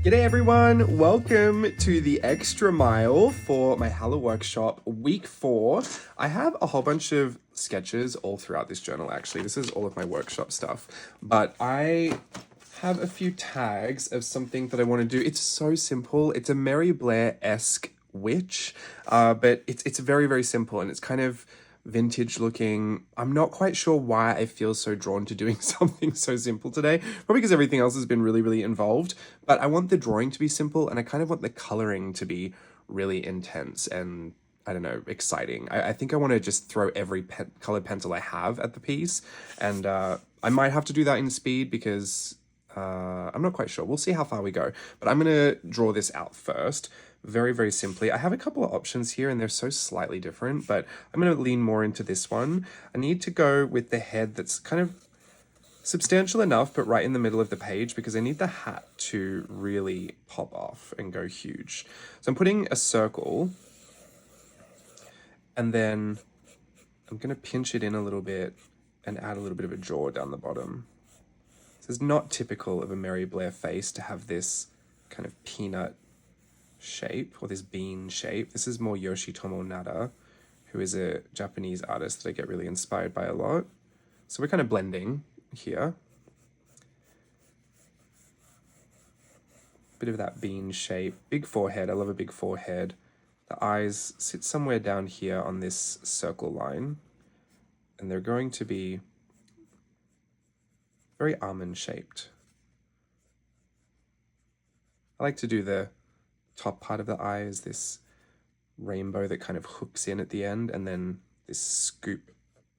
G'day everyone, welcome to the extra mile for my Halloworkshop week 4. I have a whole bunch of sketches all throughout this journal actually. This is all of my workshop stuff, but I have a few tags of something that I want to do. It's so simple. It's a Mary Blair-esque witch, but it's very, very simple and it's kind of vintage looking. I'm not quite sure why I feel so drawn to doing something so simple today. Probably because everything else has been really, really involved. But I want the drawing to be simple and I kind of want the coloring to be really intense and, I don't know, exciting. I think I want to just throw every colored pencil I have at the piece. And I might have to do that in speed because I'm not quite sure. We'll see how far we go. But I'm going to draw this out first. Very, very simply. I have a couple of options here and they're so slightly different, but I'm going to lean more into this one. I need to go with the head that's kind of substantial enough, but right in the middle of the page because I need the hat to really pop off and go huge. So I'm putting a circle and then I'm going to pinch it in a little bit and add a little bit of a jaw down the bottom. This is not typical of a Mary Blair face to have this kind of peanut shape or this bean shape. This is more Yoshitomo Nada, who is a Japanese artist that I get really inspired by a lot. So we're kind of blending here. Bit of that bean shape, big forehead. I love a big forehead. The eyes sit somewhere down here on this circle line, and they're going to be very almond shaped. I like to do the top part of the eye is this rainbow that kind of hooks in at the end, and then this scoop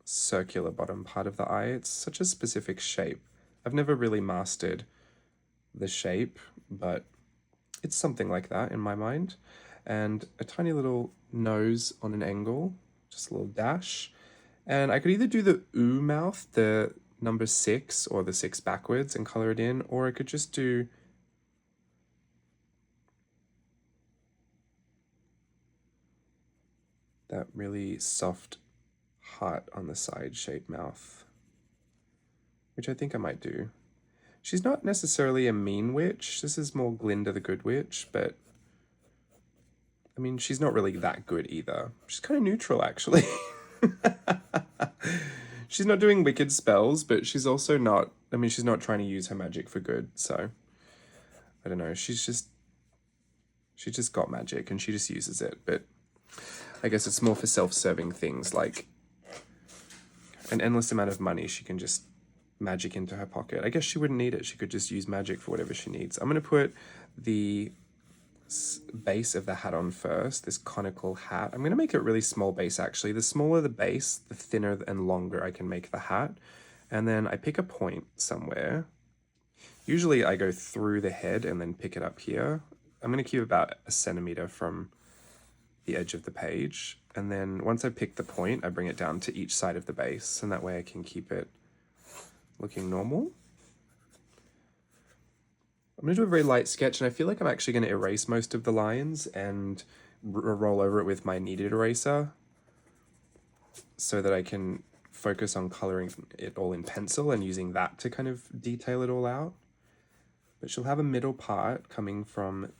circular bottom part of the eye. It's such a specific shape. I've never really mastered the shape, but it's something like that in my mind. And a tiny little nose on an angle, just a little dash. And I could either do the ooh mouth, the number 6 or the 6 backwards and color it in, or I could just do that really soft heart on the side shape mouth, which I think I might do. She's not necessarily a mean witch. This is more Glinda the Good Witch, but I mean, she's not really that good either. She's kind of neutral, actually. She's not doing wicked spells, but she's also not, I mean, she's not trying to use her magic for good, so I don't know. She just got magic and she just uses it, but I guess it's more for self-serving things like an endless amount of money she can just magic into her pocket. I guess she wouldn't need it. She could just use magic for whatever she needs. I'm going to put the base of the hat on first, this conical hat. I'm going to make it a really small base actually. The smaller the base, the thinner and longer I can make the hat. And then I pick a point somewhere. Usually I go through the head and then pick it up here. I'm going to keep about a centimeter from the edge of the page, and then once I pick the point I bring it down to each side of the base, and that way I can keep it looking normal. I'm going to do a very light sketch, and I feel like I'm actually going to erase most of the lines and roll over it with my kneaded eraser so that I can focus on coloring it all in pencil and using that to kind of detail it all out. But she'll have a middle part coming from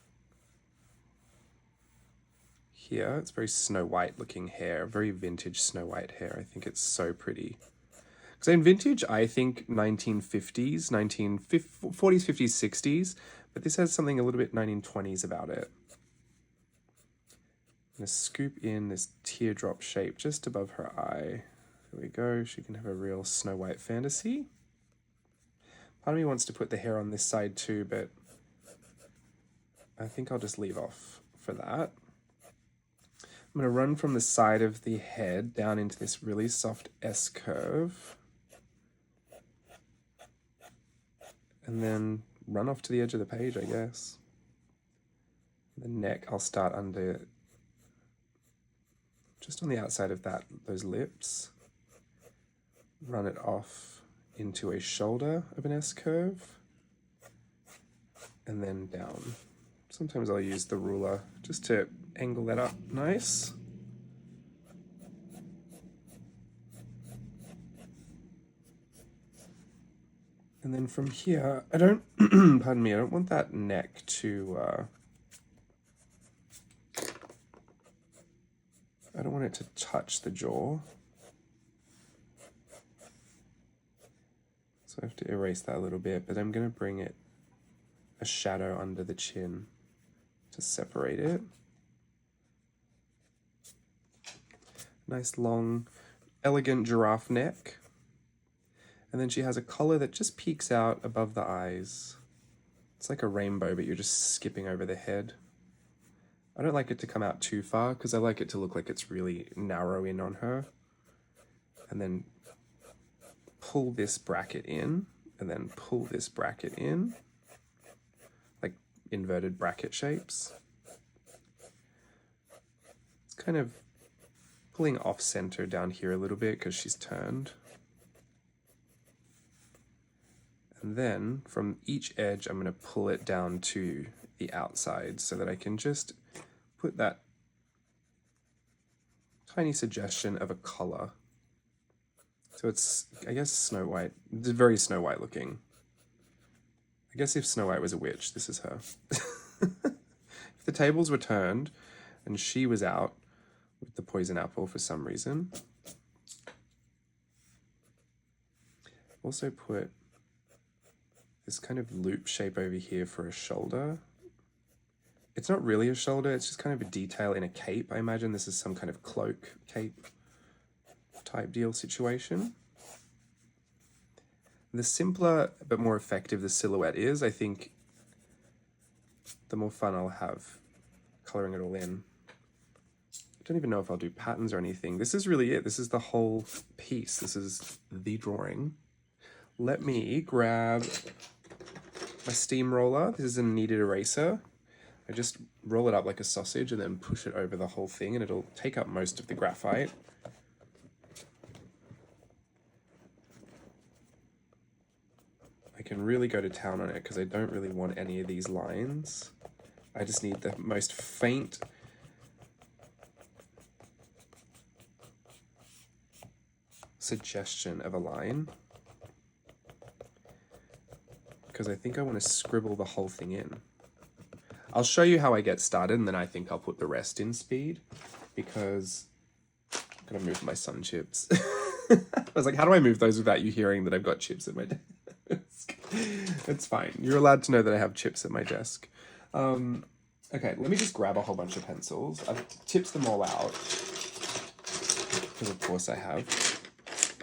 here. It's very Snow White looking hair, very vintage Snow White hair. I think it's so pretty. Because in vintage, I think 1950s, 1940s, 50s, 60s, but this has something a little bit 1920s about it. I'm going to scoop in this teardrop shape just above her eye. There we go. She can have a real Snow White fantasy. Part of me wants to put the hair on this side too, but I think I'll just leave off for that. I'm going to run from the side of the head down into this really soft S curve. And then run off to the edge of the page, I guess. The neck, I'll start under, just on the outside of those lips. Run it off into a shoulder of an S curve. And then down. Sometimes I'll use the ruler just to angle that up nice. And then from here, I don't, pardon me, I don't want that neck to, I don't want it to touch the jaw. So I have to erase that a little bit, but I'm going to bring it a shadow under the chin to separate it. Nice long, elegant giraffe neck. And then she has a collar that just peeks out above the eyes. It's like a rainbow, but you're just skipping over the head. I don't like it to come out too far because I like it to look like it's really narrow in on her. And then pull this bracket in, and then pull this bracket in, like inverted bracket shapes. It's kind of pulling off center down here a little bit because she's turned. And then from each edge, I'm going to pull it down to the outside so that I can just put that tiny suggestion of a collar. So it's, I guess, Snow White. It's very Snow White looking. I guess if Snow White was a witch, this is her. If the tables were turned and she was out with the poison apple for some reason. Also put this kind of loop shape over here for a shoulder. It's not really a shoulder, it's just kind of a detail in a cape. I imagine this is some kind of cloak cape type deal situation. The simpler but more effective the silhouette is, I think the more fun I'll have coloring it all in. I don't even know if I'll do patterns or anything. This is really it. This is the whole piece. This is the drawing. Let me grab my steamroller. This is a kneaded eraser. I just roll it up like a sausage and then push it over the whole thing and it'll take up most of the graphite. I can really go to town on it because I don't really want any of these lines. I just need the most faint suggestion of a line because I think I want to scribble the whole thing in. I'll show you how I get started and then I think I'll put the rest in speed because I'm gonna move my sun chips. I was like, how do I move those without you hearing that I've got chips at my desk? It's fine. You're allowed to know that I have chips at my desk. Okay, let me just grab a whole bunch of pencils. I've tipped them all out because of course I have.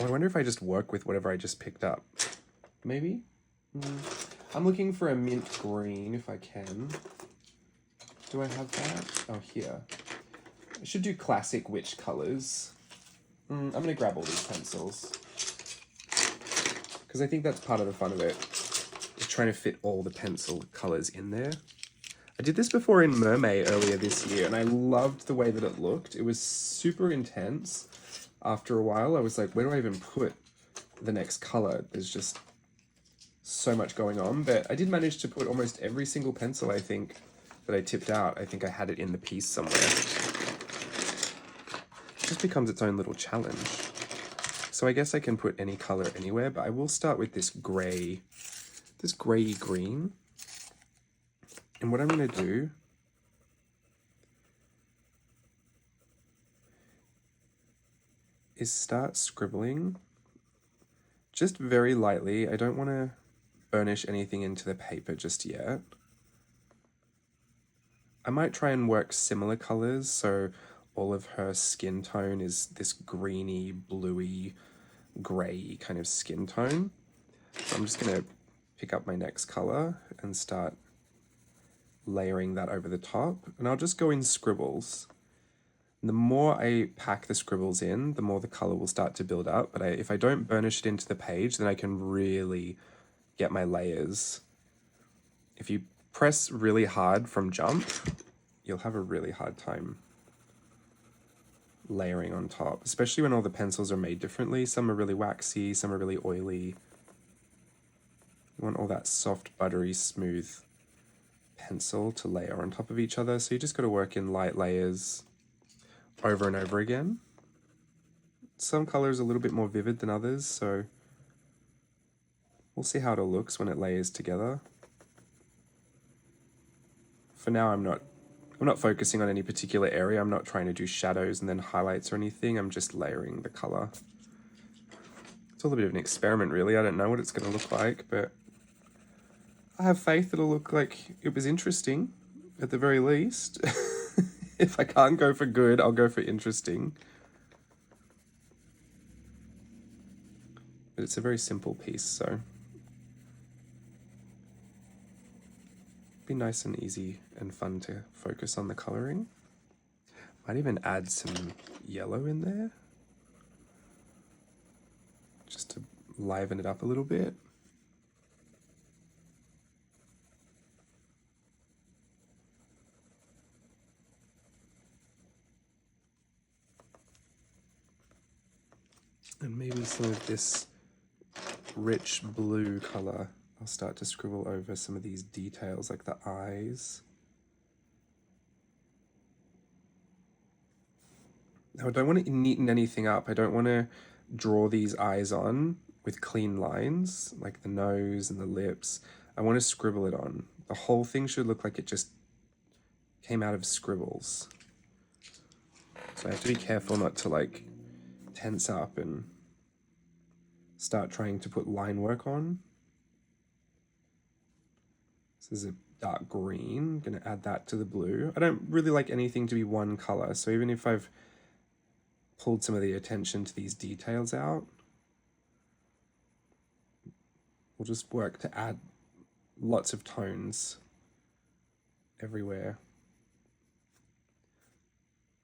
Oh, I wonder if I just work with whatever I just picked up. Maybe? I'm looking for a mint green if I can. Do I have that? Oh, here. I should do classic witch colors. I'm gonna grab all these pencils because I think that's part of the fun of it. Is trying to fit all the pencil colors in there. I did this before in Mermaid earlier this year and I loved the way that it looked. It was super intense. After a while, I was like, where do I even put the next color? There's just so much going on, but I did manage to put almost every single pencil, I think, that I tipped out. I think I had it in the piece somewhere. It just becomes its own little challenge. So I guess I can put any color anywhere, but I will start with this grey, this grey green. And what I'm gonna do is start scribbling just very lightly. I don't want to burnish anything into the paper just yet. I might try and work similar colors, so all of her skin tone is this greeny, bluey, grey kind of skin tone. So I'm just going to pick up my next color and start layering that over the top, and I'll just go in scribbles. The more I pack the scribbles in, the more the color will start to build up, but if I don't burnish it into the page, then I can really get my layers. If you press really hard from jump, you'll have a really hard time layering on top, especially when all the pencils are made differently. Some are really waxy, some are really oily. You want all that soft, buttery, smooth pencil to layer on top of each other, so you just got to work in light layers over and over again. Some colors are a little bit more vivid than others, so We'll see how it all looks when it layers together. For now, I'm not focusing on any particular area. I'm not trying to do shadows and then highlights or anything. I'm just layering the color. It's all a bit of an experiment, really. I don't know what it's going to look like, but I have faith it'll look like it was interesting, at the very least. If I can't go for good, I'll go for interesting. But it's a very simple piece, so be nice and easy and fun to focus on the coloring. Might even add some yellow in there, just to liven it up a little bit. And maybe some of this rich blue color. I'll start to scribble over some of these details, like the eyes. Now, I don't want to neaten anything up. I don't want to draw these eyes on with clean lines, like the nose and the lips. I want to scribble it on. The whole thing should look like it just came out of scribbles. So I have to be careful not to like tense up and start trying to put line work on. This is a dark green. I'm going to add that to the blue. I don't really like anything to be one color, so even if I've pulled some of the attention to these details out, we'll just work to add lots of tones everywhere.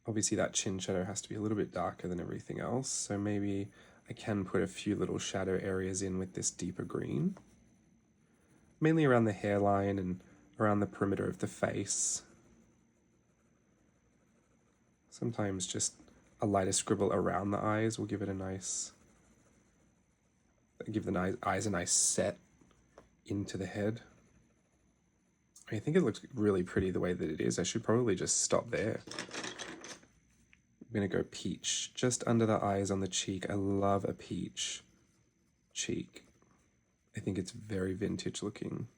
Obviously that chin shadow has to be a little bit darker than everything else, so maybe I can put a few little shadow areas in with this deeper green. Mainly around the hairline and around the perimeter of the face. Sometimes just a lighter scribble around the eyes will give it a nice, give the eyes a nice set into the head. I think it looks really pretty the way that it is. I should probably just stop there. I'm gonna go peach just under the eyes on the cheek. I love a peach cheek. I think it's very vintage looking.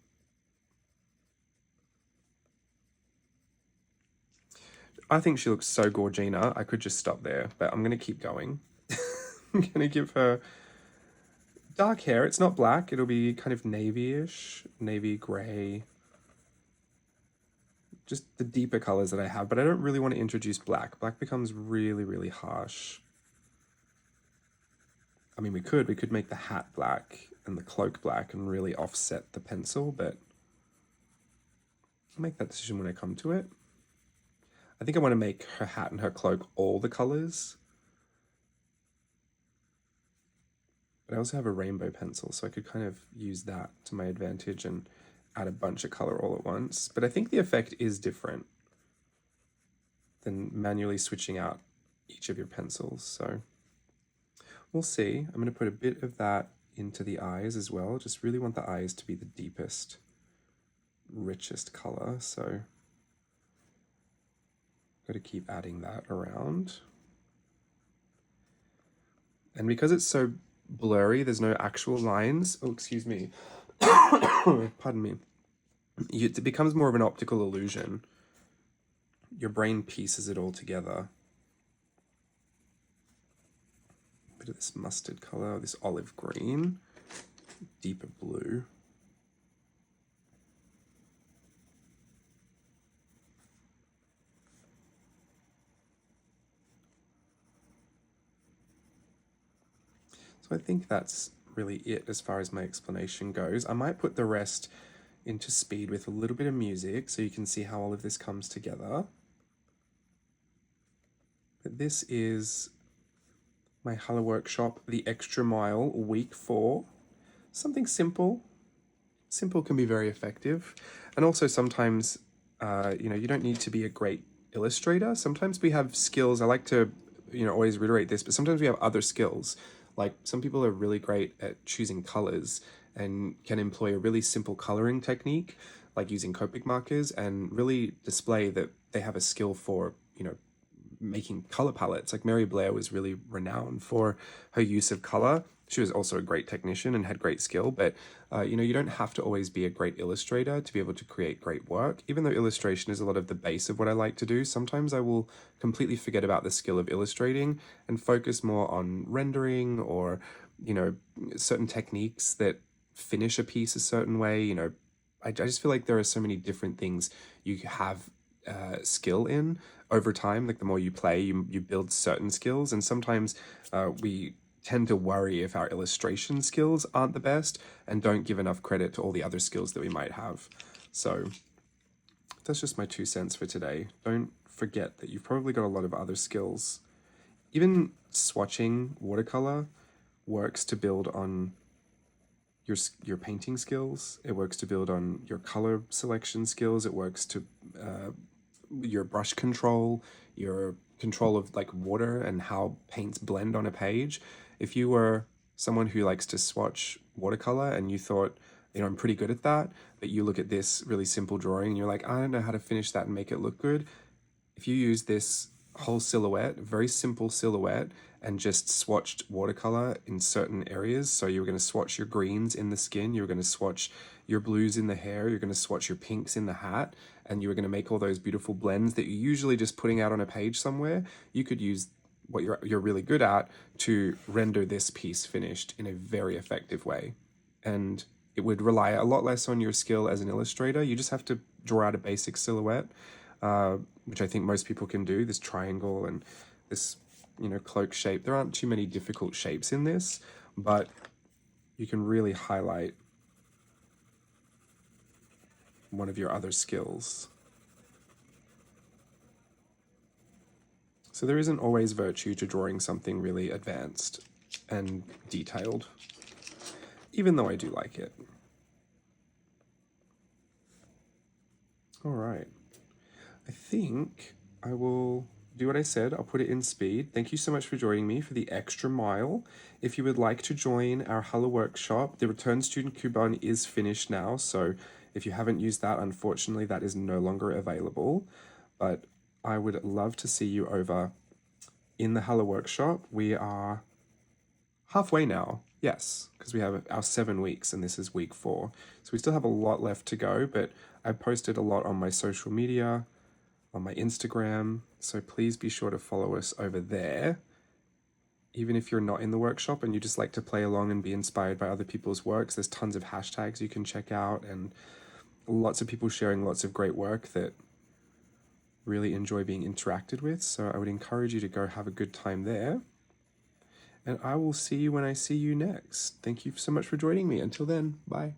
I think she looks so gorgina. I could just stop there, but I'm gonna keep going. I'm gonna give her dark hair. It's not black. It'll be kind of navy-ish, navy gray. Just the deeper colors that I have, but I don't really want to introduce black. Black becomes really, really harsh. I mean, we could make the hat black and the cloak black and really offset the pencil, but I'll make that decision when I come to it. I think I want to make her hat and her cloak all the colors. But I also have a rainbow pencil, so I could kind of use that to my advantage and add a bunch of color all at once. But I think the effect is different than manually switching out each of your pencils, so we'll see. I'm going to put a bit of that into the eyes as well. Just really want the eyes to be the deepest, richest color, so got to keep adding that around. And because it's so blurry, there's no actual lines. Oh, excuse me. Pardon me. It becomes more of an optical illusion. Your brain pieces it all together. Bit of this mustard color, this olive green, deeper blue. So I think that's really it as far as my explanation goes. I might put the rest into speed with a little bit of music so you can see how all of this comes together. But this is my Halloworkshop, The Extra Mile, week 4. Something simple. Simple can be very effective. And also sometimes, you don't need to be a great illustrator. Sometimes we have skills. I like to, always reiterate this, but sometimes we have other skills. Like some people are really great at choosing colors and can employ a really simple coloring technique, like using Copic markers, and really display that they have a skill for, making color palettes. Like Mary Blair was really renowned for her use of color. She was also a great technician and had great skill, but you know, you don't have to always be a great illustrator to be able to create great work. Even though illustration is a lot of the base of what I like to do, sometimes I will completely forget about the skill of illustrating and focus more on rendering or, you know, certain techniques that finish a piece a certain way. You know, I just feel like there are so many different things you have skill in over time. Like the more you play, you build certain skills, and sometimes we tend to worry if our illustration skills aren't the best and don't give enough credit to all the other skills that we might have. So that's just my 2 cents for today. Don't forget that you've probably got a lot of other skills. Even swatching watercolor works to build on your painting skills. It works to build on your color selection skills. It works to your brush control, your control of like water and how paints blend on a page. If you were someone who likes to swatch watercolor and you thought, you know, I'm pretty good at that, but you look at this really simple drawing and you're like, I don't know how to finish that and make it look good. If you use this whole silhouette, very simple silhouette, and just swatched watercolor in certain areas, so you're going to swatch your greens in the skin, you're going to swatch your blues in the hair, you're going to swatch your pinks in the hat, and you're going to make all those beautiful blends that you're usually just putting out on a page somewhere, you could use what you're really good at to render this piece finished in a very effective way. And it would rely a lot less on your skill as an illustrator. You just have to draw out a basic silhouette, which I think most people can do, this triangle and this, you know, cloak shape. There aren't too many difficult shapes in this, but you can really highlight one of your other skills. So there isn't always virtue to drawing something really advanced and detailed, even though I do like it. All right. I think I will do what I said. I'll put it in speed. Thank you so much for joining me for the extra mile. If you would like to join our Halloworkshop, the return student coupon is finished now. So if you haven't used that, unfortunately, that is no longer available. But I would love to see you over in the Halloworkshop. We are halfway now, yes, because we have our 7 weeks and this is week 4. So we still have a lot left to go, but I posted a lot on my social media, on my Instagram, so please be sure to follow us over there. Even if you're not in the workshop and you just like to play along and be inspired by other people's works, there's tons of hashtags you can check out and lots of people sharing lots of great work that really enjoy being interacted with. So I would encourage you to go have a good time there. And I will see you when I see you next. Thank you so much for joining me. Until then, bye.